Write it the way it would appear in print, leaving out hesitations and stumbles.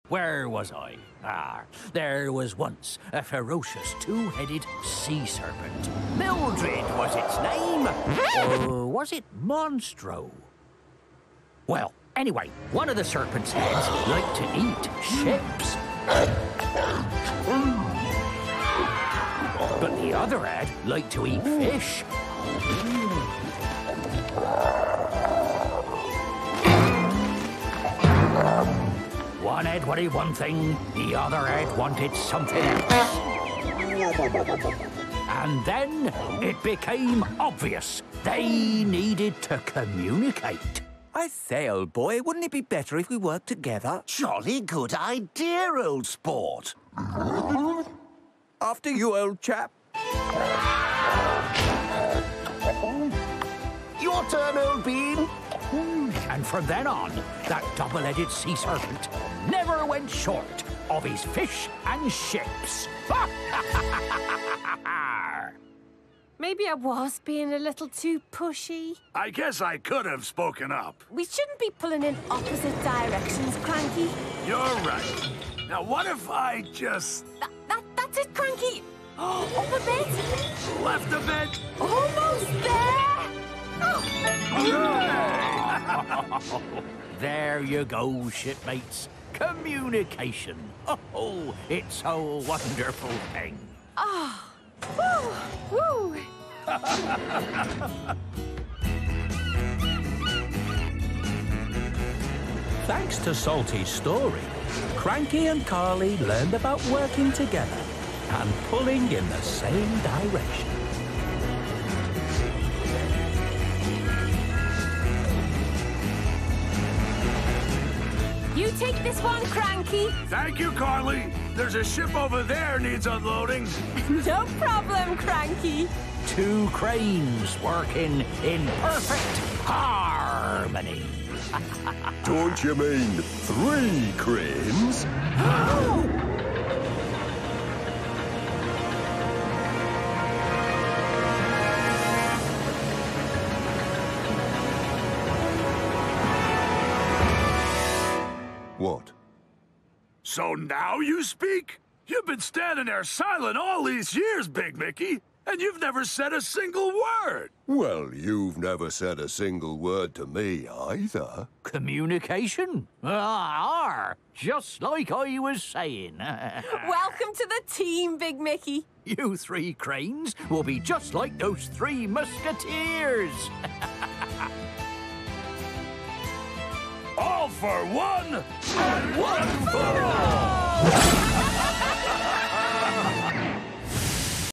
Where was I? There was once a ferocious two-headed sea serpent. Mildred was its name. Or was it Monstro? Well, anyway, one of the serpent's heads liked to eat ships. But the other head liked to eat fish. One head wanted one thing, the other head wanted something else. And then it became obvious they needed to communicate. I say, old boy, wouldn't it be better if we worked together? Jolly good idea, old sport. After you, old chap. Your turn, old bean. And from then on, that double-headed sea serpent never went short of his fish and ships. Maybe I was being a little too pushy. I guess I could have spoken up. We shouldn't be pulling in opposite directions, Cranky. You're right. Now, what if I just... That's it, Cranky. Up a bit. left a bit? Almost there. There you go, shipmates. Communication. Oh, it's a wonderful thing. Ah. Woo! Woo! Thanks to Salty's story, Cranky and Carly learned about working together and pulling in the same direction. You take this one, Cranky. Thank you, Carly. There's a ship over there needs unloading. No problem, Cranky. Two cranes working in perfect harmony. Don't you mean 3 cranes? What? So now you speak? You've been standing there silent all these years, Big Mickey, and you've never said a single word. Well, you've never said a single word to me either. Communication? Just like I was saying. Welcome to the team, Big Mickey. You 3 cranes will be just like those 3 musketeers. All for one, and one for all!